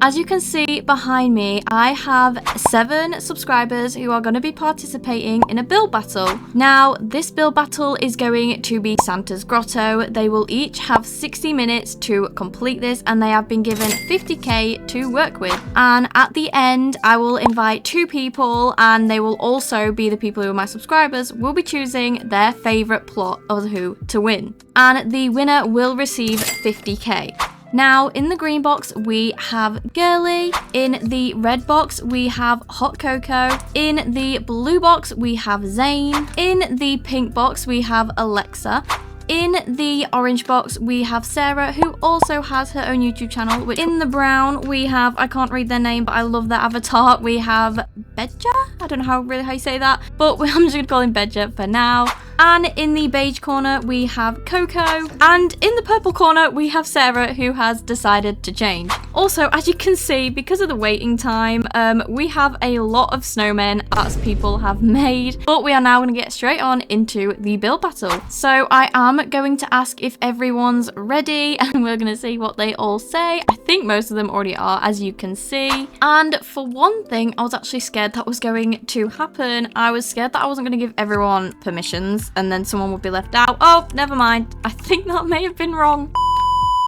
as you can see behind me, I have 7 subscribers who are going to be participating in a build battle. Now, this build battle is going to be Santa's Grotto. They will each have 60 minutes to complete this, and they have been given 50k to work with. And at the end, I will invite 2 people, and they will also be the people who are my subscribers will be choosing their favorite plot of who to win. And the winner will receive 50k. Now, in the green box, we have Girly. In the red box, we have Hot Cocoa. In the blue box, we have Zane. In the pink box, we have Alexa. In the orange box, we have Sarah, who also has her own YouTube channel. Which in the brown, we have, I can't read their name, but I love their avatar. We have Bedja? I don't know how you say that, but I'm just going to call him Bedja for now. And in the beige corner, we have Coco. And in the purple corner, we have Sarah, who has decided to change. Also, as you can see, because of the waiting time, we have a lot of snowmen as people have made. But we are now going to get straight on into the build battle. So I am going to ask if everyone's ready, and we're going to see what they all say. I think most of them already are, as you can see. And for one thing, I was actually scared that was going to happen. I was scared that I wasn't going to give everyone permissions and then someone would be left out. Oh, never mind. I think that may have been wrong.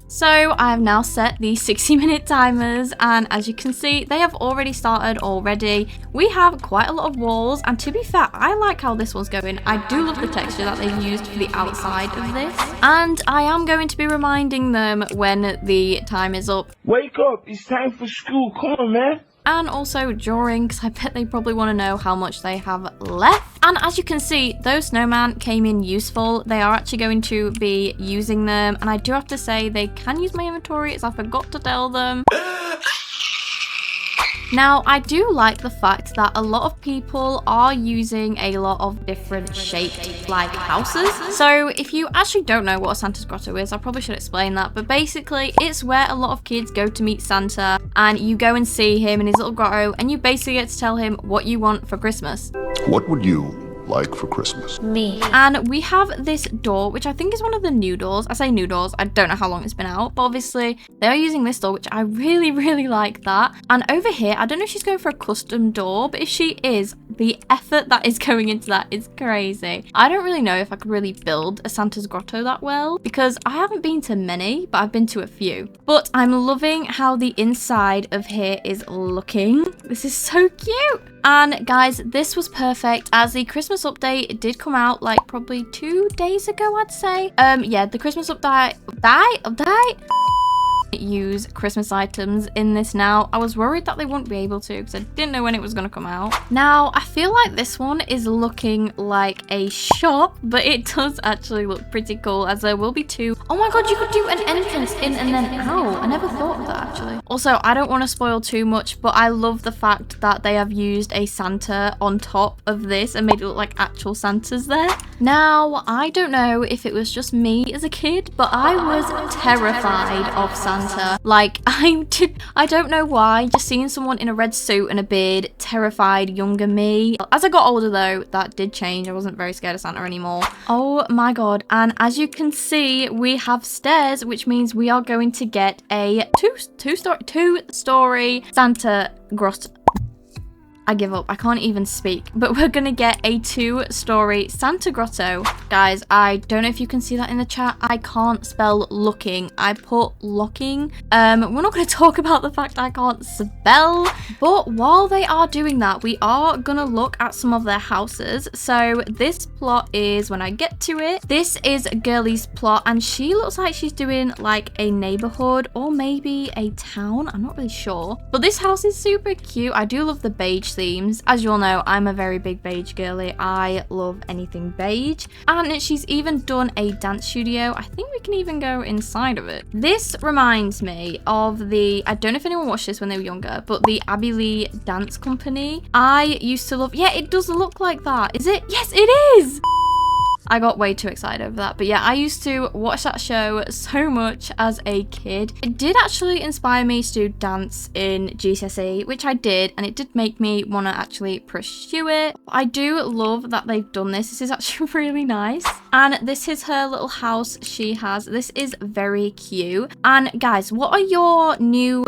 So I have now set the 60-minute timers, and as you can see, they have already started already. We have quite a lot of walls, and to be fair, I like how this one's going. I do love the texture that they've used for the outside of this, and I am going to be reminding them when the time is up. Wake up, it's time for school, come on man. And also during, because I bet they probably want to know how much they have left. And as you can see, those snowman came in useful. They are actually going to be using them. And I do have to say, they can use my inventory, as I forgot to tell them. Now, I do like the fact that a lot of people are using a lot of different shaped, like, houses. So, if you actually don't know what a Santa's Grotto is, I probably should explain that. But basically, it's where a lot of kids go to meet Santa, and you go and see him in his little grotto, and you basically get to tell him what you want for Christmas. What would you like for Christmas? Me. And we have this door, which I think is one of the new doors. I say new doors, I don't know how long it's been out, but obviously they are using this door, which I really, really like that. And over here, I don't know if she's going for a custom door, but if she is, the effort that is going into that is crazy. I don't really know if I could really build a Santa's Grotto that well, because I haven't been to many, but I've been to a few. But I'm loving how the inside of here is looking. This is so cute. And guys, this was perfect, as the Christmas update did come out like probably 2 days ago, I'd say. Yeah, the Christmas update use Christmas items in this now. I was worried that they wouldn't be able to because I didn't know when it was going to come out. Now, I feel like this one is looking like a shop, but it does actually look pretty cool, as there will be 2. Oh my god, you could do an entrance in and then out. I never thought of that, actually. Also, I don't want to spoil too much, but I love the fact that they have used a Santa on top of this and made it look like actual Santas there. Now, I don't know if it was just me as a kid, but I was terrified of Santa. Like, I don't know why, just seeing someone in a red suit and a beard terrified younger me. As I got older though, that did change. I wasn't very scared of Santa anymore. Oh my god. And as you can see, we have stairs, which means we are going to get a two-story Santa Grotto. I give up. I can't even speak. But we're going to get a 2-story Santa Grotto. Guys, I don't know if you can see that in the chat. I can't spell looking. I put locking. We're not going to talk about the fact I can't spell. But while they are doing that, we are going to look at some of their houses. So this plot is, when I get to it, this is Girly's plot. And she looks like she's doing like a neighborhood or maybe a town. I'm not really sure. But this house is super cute. I do love the beige themes. As you all know, I'm a very big beige girly. I love anything beige. And she's even done a dance studio. I think we can even go inside of it. This reminds me of the, I don't know if anyone watched this when they were younger, but the Abby Lee Dance Company. I used to love, yeah, it does look like that. Is it? Yes, it is! I got way too excited over that. But yeah, I used to watch that show so much as a kid. It did actually inspire me to do dance in GCSE, which I did, and it did make me want to actually pursue it. I do love that they've done this. This is actually really nice. And this is her little house she has. This is very cute. And guys, what are your new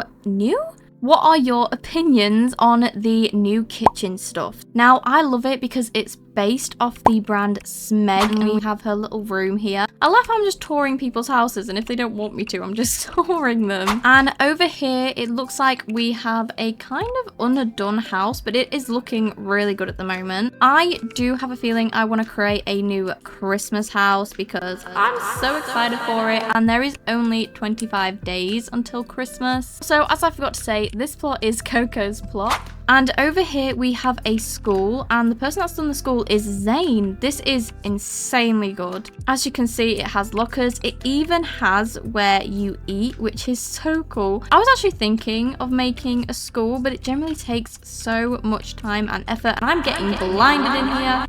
What are your opinions on the new kitchen stuff? Now, I love it because it's based off the brand Smeg, and we have her little room here. I love how I'm just touring people's houses, and if they don't want me to, I'm just touring them. And over here, it looks like we have a kind of underdone house, but it is looking really good at the moment. I do have a feeling I want to create a new Christmas house because I'm so excited for it, and there is only 25 days until Christmas. So, as I forgot to say, this plot is Coco's plot. And over here we have a school, and the person that's done the school is Zane. This is insanely good. As you can see, it has lockers. It even has where you eat, which is so cool. I was actually thinking of making a school, but it generally takes so much time and effort, and I'm getting blinded in here.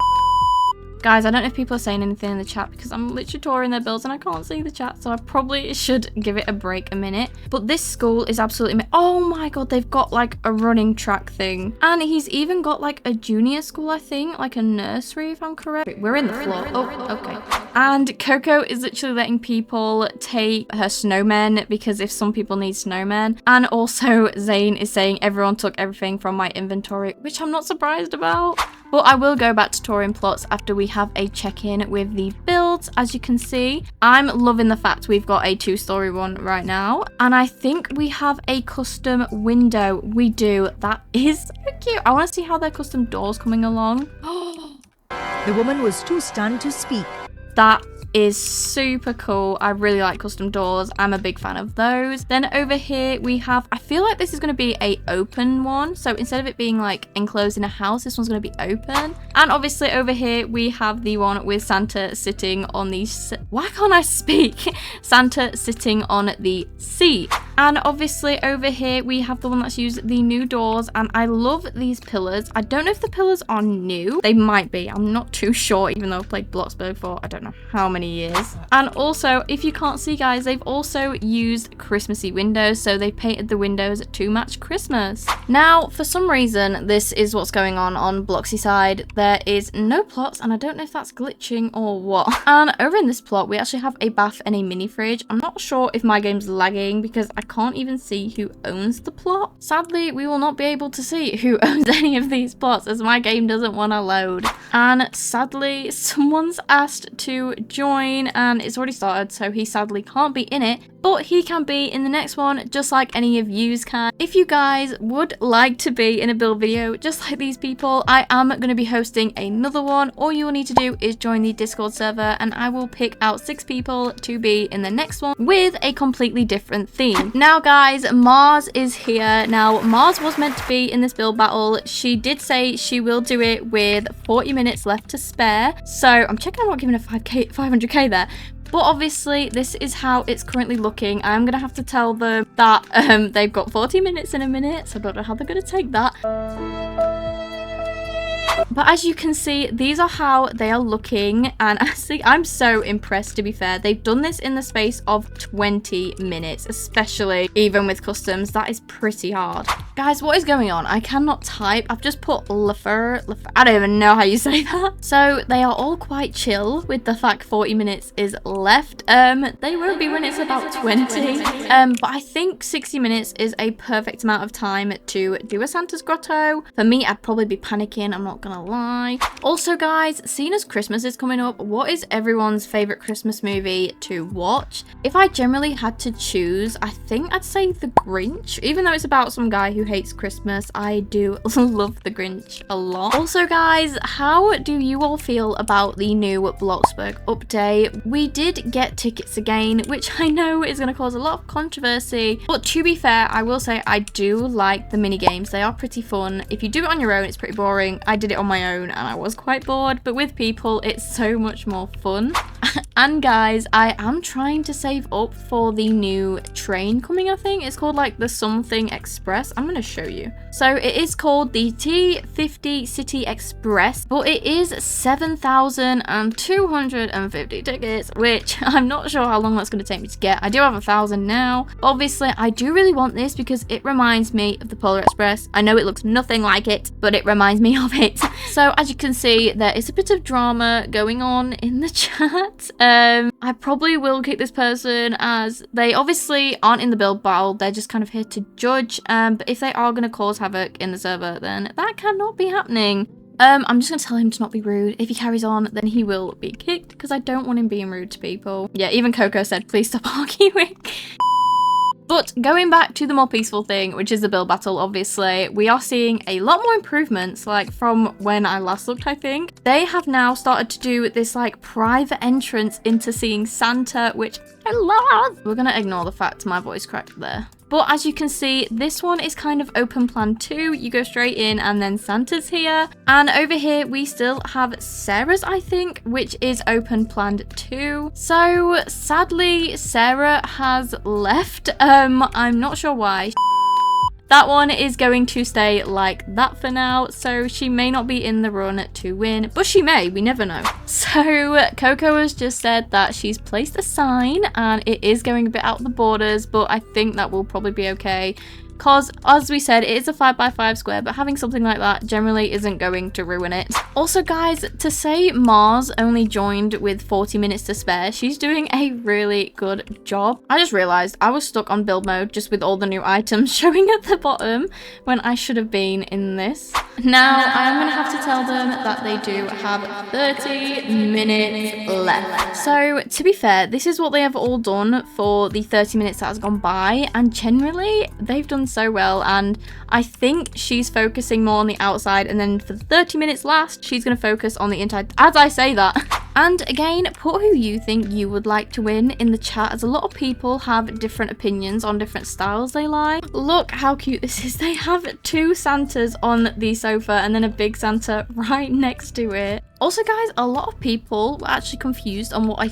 Guys, I don't know if people are saying anything in the chat because I'm literally touring their builds and I can't see the chat, so I probably should give it a break a minute. But this school is absolutely oh my god, they've got like a running track thing. And he's even got like a junior school, I think, like a nursery if I'm correct. We're in the floor. Oh, okay. And Coco is literally letting people take her snowmen because if some people need snowmen. And also Zane is saying everyone took everything from my inventory, which I'm not surprised about. But I will go back to touring plots after we have a check-in with the builds. As you can see, I'm loving the fact we've got a 2-story one right now. And I think we have a custom window. We do. That is so cute. I want to see how their custom doors coming along. The woman was too stunned to speak. That is super cool. I really like custom doors. I'm a big fan of those. Then over here we have, I feel like this is going to be a open one. So instead of it being like enclosed in a house, this one's going to be open. And obviously over here we have the one with Santa sitting on the, why can't I speak? Santa sitting on the seat. And obviously over here we have the one that's used the new doors, and I love these pillars. I don't know if the pillars are new. They might be. I'm not too sure, even though I've played Bloxburg for I don't know how many years. And also, if you can't see guys, they've also used Christmassy windows, so they painted the windows to match Christmas. Now, for some reason, this is what's going on Bloxy side. There is no plots, and I don't know if that's glitching or what. And over in this plot, we actually have a bath and a mini fridge. I'm not sure if my game's lagging because I can't even see who owns the plot. Sadly, we will not be able to see who owns any of these plots as my game doesn't want to load. And sadly, someone's asked to join and it's already started, so he sadly can't be in it, but he can be in the next one just like any of yous can. If you guys would like to be in a build video just like these people, I am going to be hosting another one. All you will need to do is join the Discord server and I will pick out 6 people to be in the next one with a completely different theme. Now guys, Mars is here. Now Mars was meant to be in this build battle. She did say she will do it with 40 minutes left to spare, so I'm checking I'm not giving her 500k there. But obviously, this is how it's currently looking. I'm going to have to tell them that they've got 40 minutes in a minute, so I don't know how they're going to take that. But as you can see, these are how they are looking, and honestly, I'm so impressed, to be fair. They've done this in the space of 20 minutes, especially even with customs. That is pretty hard. Guys, what is going on? I cannot type. I've just put Lefer. I don't even know how you say that. So they are all quite chill with the fact 40 minutes is left. They won't be when it's about 20. But I think 60 minutes is a perfect amount of time to do a Santa's Grotto. For me, I'd probably be panicking. I'm not gonna lie. Also guys, seeing as Christmas is coming up, what is everyone's favorite Christmas movie to watch? If I generally had to choose, I think I'd say The Grinch. Even though it's about some guy who hates Christmas, I do love The Grinch a lot. Also guys, how do you all feel about the new Bloxburg update? We did get tickets again, which I know is going to cause a lot of controversy, but to be fair, I will say I do like the mini games. They are pretty fun. If you do it on your own, it's pretty boring. I did it on my own and I was quite bored, but with people it's so much more fun. And guys, I am trying to save up for the new train coming. I think it's called like the something express. I'm going to show you. So it is called the T50 City Express, but it is 7,250 tickets, which I'm not sure how long that's going to take me to get. I do have 1,000 now. Obviously I do really want this because it reminds me of the Polar Express. I know it looks nothing like it, but it reminds me of it. So as you can see, there is a bit of drama going on in the chat. that. I probably will kick this person as they obviously aren't in the build battle. They're just kind of here to judge. But if they are going to cause havoc in the server, then that cannot be happening. I'm just going to tell him to not be rude. If he carries on, then he will be kicked because I don't want him being rude to people. Yeah, even Coco said, please stop arguing. But going back to the more peaceful thing, which is the build battle, obviously, we are seeing a lot more improvements, like from when I last looked, I think. They have now started to do this like private entrance into seeing Santa, which I love. We're gonna ignore the fact my voice cracked there. But as you can see, this one is kind of open plan too. You go straight in and then Santa's here. And over here, we still have Sarah's, I think, which is open planned too. So sadly, Sarah has left. I'm not sure why. That one is going to stay like that for now, so she may not be in the run to win, but she may, we never know. So Coco has just said that she's placed a sign and it is going a bit out the borders, but I think that will probably be okay. Because, as we said, it is a 5x5 square, but having something like that generally isn't going to ruin it. Also, guys, to say Mars only joined with 40 minutes to spare, she's doing a really good job. I just realised I was stuck on build mode just with all the new items showing at the bottom when I should have been in this. Now, I'm going to have to tell them that they do have 30 minutes left. So, to be fair, this is what they have all done for the 30 minutes that has gone by, and generally, they've done so well, and I think she's focusing more on the outside, and then for the 30 minutes last, she's going to focus on the inside, as I say that. And again, put who you think you would like to win in the chat, as a lot of people have different opinions on different styles they like. Look how cute this is. They have two Santas on the sofa and then a big Santa right next to it. Also, guys, a lot of people were actually confused on what a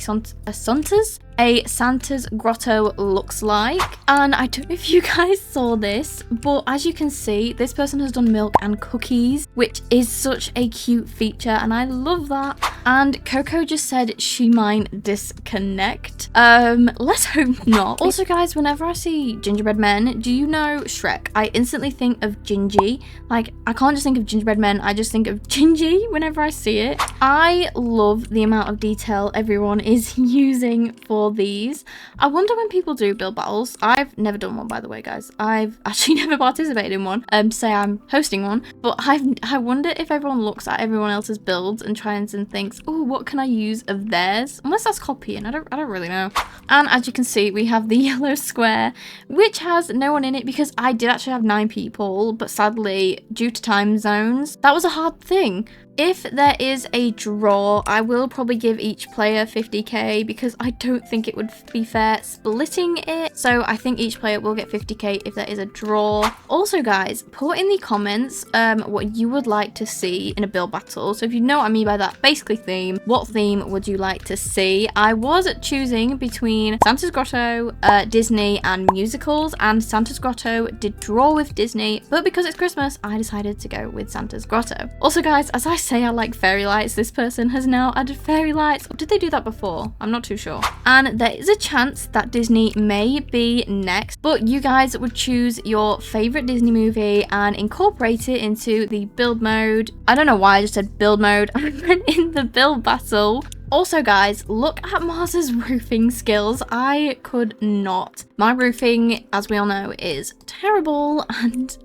Santa's grotto looks like. And I don't know if you guys saw this, but as you can see, this person has done milk and cookies, which is such a cute feature, and I love that. And Coco just said she might disconnect. Let's hope not. Also, guys, whenever I see gingerbread men, do you know Shrek? I instantly think of Gingy. Like, I can't just think of gingerbread men, I just think of Gingy whenever I see it. I love the amount of detail everyone is using for these. I wonder when people do build battles. I've never done one, by the way, guys. I've actually never participated in one. Say I'm hosting one, but I wonder if everyone looks at everyone else's builds and tries and thinks, oh, what can I use of theirs? Unless that's copying, I don't really know. And as you can see, we have the yellow square, which has no one in it because I did actually have 9 people, but sadly, due to time zones, that was a hard thing. If there is a draw, I will probably give each player 50k because I don't think it would be fair splitting it. So I think each player will get 50k if there is a draw. Also, guys, put in the comments what you would like to see in a build battle. So if you know what I mean by that, basically theme, what theme would you like to see? I was choosing between Santa's Grotto, Disney and musicals, and Santa's Grotto did draw with Disney, but because it's Christmas, I decided to go with Santa's Grotto. Also, guys, as I say I like fairy lights, this person has now added fairy lights. Or did they do that before? I'm not too sure. And there is a chance that Disney may be next, but you guys would choose your favorite Disney movie and incorporate it into the build mode. I don't know why I just said build mode. I meant in the build battle. Also, guys, look at Mars's roofing skills. I could not. My roofing, as we all know, is terrible, and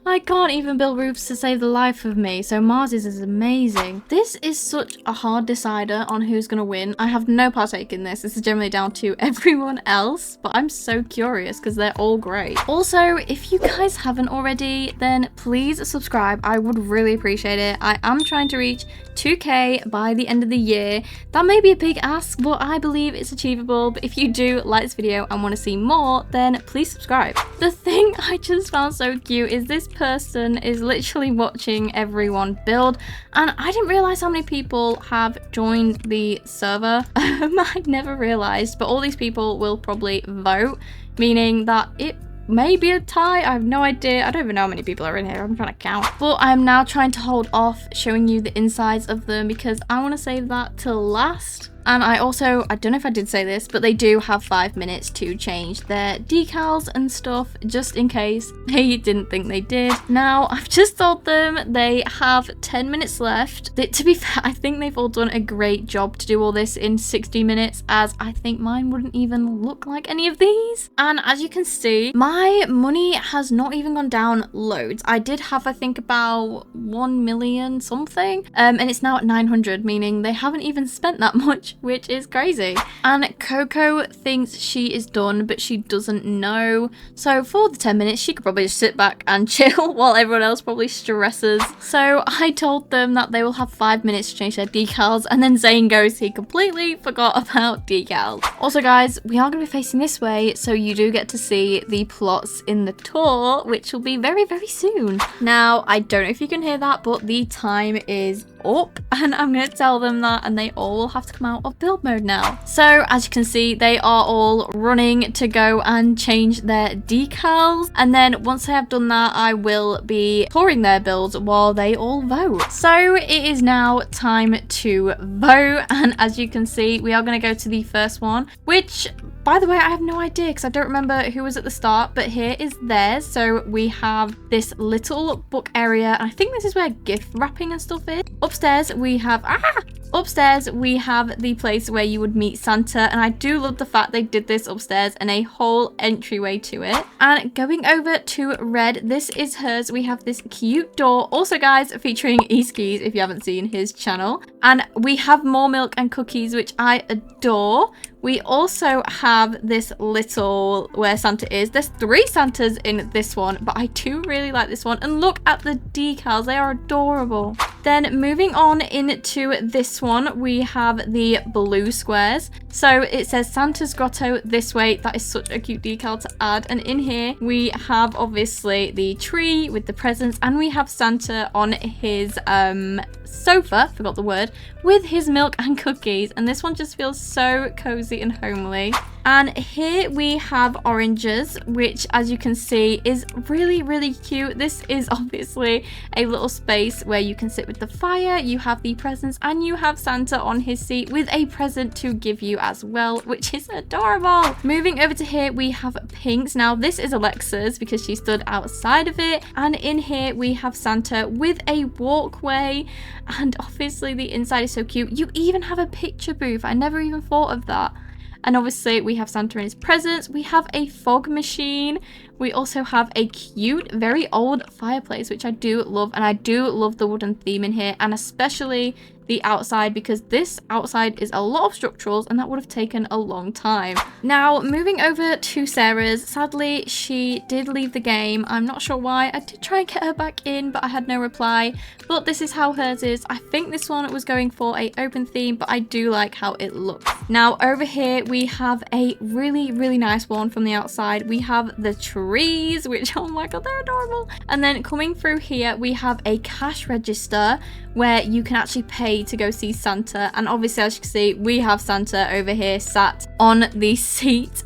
I can't even build roofs to save the life of me, so Mars's is amazing. This is such a hard decider on who's going to win. I have no partake in this. This is generally down to everyone else, but I'm so curious because they're all great. Also, if you guys haven't already, then please subscribe. I would really appreciate it. I am trying to reach 2k by the end of the year. That may be a big ask, but I believe it's achievable. But if you do like this video and want to see more, then please subscribe. The thing I just found so cute is this person is literally watching everyone build, and I didn't realize how many people have joined the server. I never realized, but all these people will probably vote, meaning that it maybe a tie. I have no idea. I don't even know how many people are in here. I'm trying to count. But I'm now trying to hold off showing you the insides of them because I want to save that till last. And I don't know if I did say this, but they do have 5 minutes to change their decals and stuff, just in case they didn't think they did. Now, I've just told them they have 10 minutes left. To be fair, I think they've all done a great job to do all this in 60 minutes, as I think mine wouldn't even look like any of these. And as you can see, my money has not even gone down loads. I did have, I think, about 1 million something, and it's now at 900, meaning they haven't even spent that much, which is crazy. And Coco thinks she is done, but she doesn't know. So for the 10 minutes, she could probably just sit back and chill while everyone else probably stresses. So I told them that they will have 5 minutes to change their decals, and then Zane goes, he completely forgot about decals. Also guys, we are going to be facing this way, so you do get to see the plots in the tour, which will be very, very soon. Now, I don't know if you can hear that, but the time is up, and I'm going to tell them that, and they all will have to come out of build mode now. So as you can see, they are all running to go and change their decals, and then once I have done that, I will be touring their builds while they all vote. So it is now time to vote, and as you can see, we are going to go to the first one, which, by the way, I have no idea because I don't remember who was at the start, but here is theirs. So we have this little book area, and I think this is where gift wrapping and stuff is. Upstairs we have the place where you would meet Santa, and I do love the fact they did this upstairs and a whole entryway to it. And going over to red, this is hers. We have this cute door, also guys, featuring Eskies if you haven't seen his channel. And we have more milk and cookies, which I adore. We also have this little where Santa is. There's 3 Santas in this one, but I do really like this one. And look at the decals, they are adorable. Then moving on into this one, we have the blue squares. So it says Santa's Grotto this way. That is such a cute decal to add. And in here, we have obviously the tree with the presents, and we have Santa on his sofa, forgot the word, with his milk and cookies. And this one just feels so cozy and homely. And here we have oranges, which as you can see is really, really cute. This is obviously a little space where you can sit with the fire, you have the presents, and you have Santa on his seat with a present to give you as well, which is adorable. Moving over to here, we have pinks. Now this is Alexa's because she stood outside of it. And in here we have Santa with a walkway, and obviously the inside is so cute. You even have a picture booth. I never even thought of that. And obviously we have Santa and his presents. We have a fog machine. We also have a cute, very old fireplace, which I do love. And I do love the wooden theme in here, and especially the outside, because this outside is a lot of structurals and that would have taken a long time. Now moving over to Sarah's, sadly she did leave the game. I'm not sure why. I did try and get her back in, but I had no reply. But this is how hers is. I think this one was going for a open theme, but I do like how it looks. Now over here we have a really, really nice one from the outside. We have the trees, which, oh my god, they're adorable. And then coming through here we have a cash register where you can actually pay to go see Santa. And obviously, as you can see, we have Santa over here sat on the seat,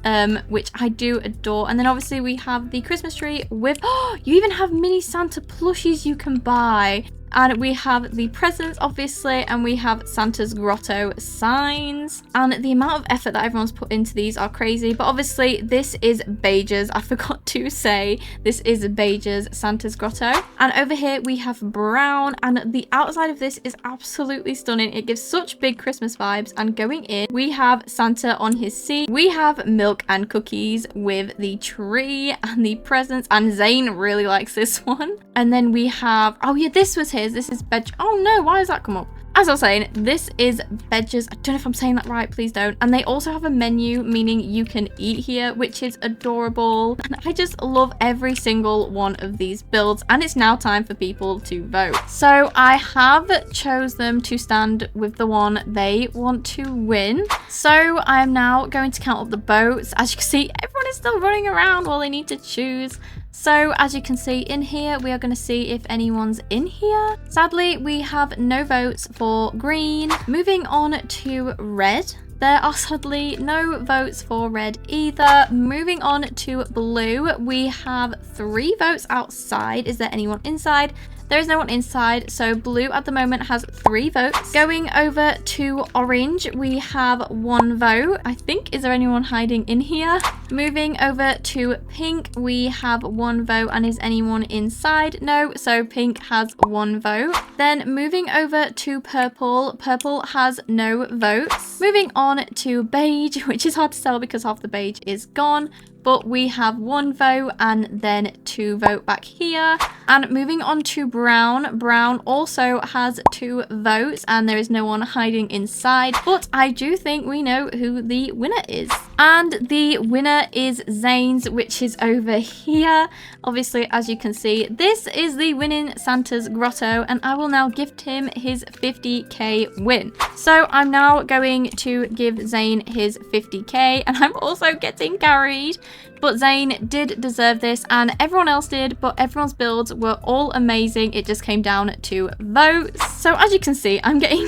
which I do adore. And then obviously we have the Christmas tree with, oh, you even have mini Santa plushies you can buy. And we have the presents, obviously, and we have Santa's Grotto signs. And the amount of effort that everyone's put into these are crazy. But obviously, this is Beige's. I forgot to say, this is Beige's Santa's Grotto. And over here, we have brown. And the outside of this is absolutely stunning. It gives such big Christmas vibes. And going in, we have Santa on his seat. We have milk and cookies with the tree and the presents. And Zane really likes this one. And then we have, oh yeah, this was his. This is Beg. Oh no, why does that come up? As I was saying, this is Beige's. I don't know if I'm saying that right, please don't. And they also have a menu, meaning you can eat here, which is adorable. And I just love every single one of these builds. And it's now time for people to vote. So I have chose them to stand with the one they want to win. So I am now going to count up the votes. As you can see, everyone is still running around while they need to choose. So as you can see in here, we are going to see if anyone's in here. Sadly, we have no votes for green. Moving on to red. There are sadly no votes for red either. Moving on to blue, we have 3 votes outside. Is there anyone inside? There is no one inside, so blue at the moment has 3 votes. Going over to orange, we have 1 vote. I think, is there anyone hiding in here? Moving over to pink, we have 1 vote, and is anyone inside? No, so pink has 1 vote. Then moving over to purple, purple has no votes. Moving on to beige, which is hard to tell because half the beige is gone, but we have 1 vote and then 2 vote back here. And moving on to brown, brown also has 2 votes and there is no one hiding inside, but I do think we know who the winner is. And the winner is Zane's, which is over here. Obviously, as you can see, this is the winning Santa's Grotto, and I will now gift him his 50k win. So I'm now going to give Zane his 50k, and I'm also getting carried. But Zane did deserve this, and everyone else did, but everyone's builds were all amazing. It just came down to votes. So as you can see, I'm getting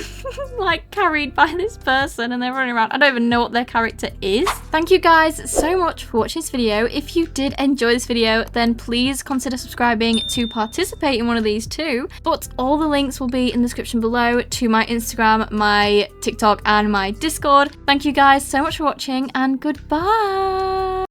like carried by this person and they're running around. I don't even know what their character is. Thank you guys so much for watching this video. If you did enjoy this video, then please consider subscribing to participate in one of these too. But all the links will be in the description below to my Instagram, my TikTok, and my Discord. Thank you guys so much for watching, and goodbye.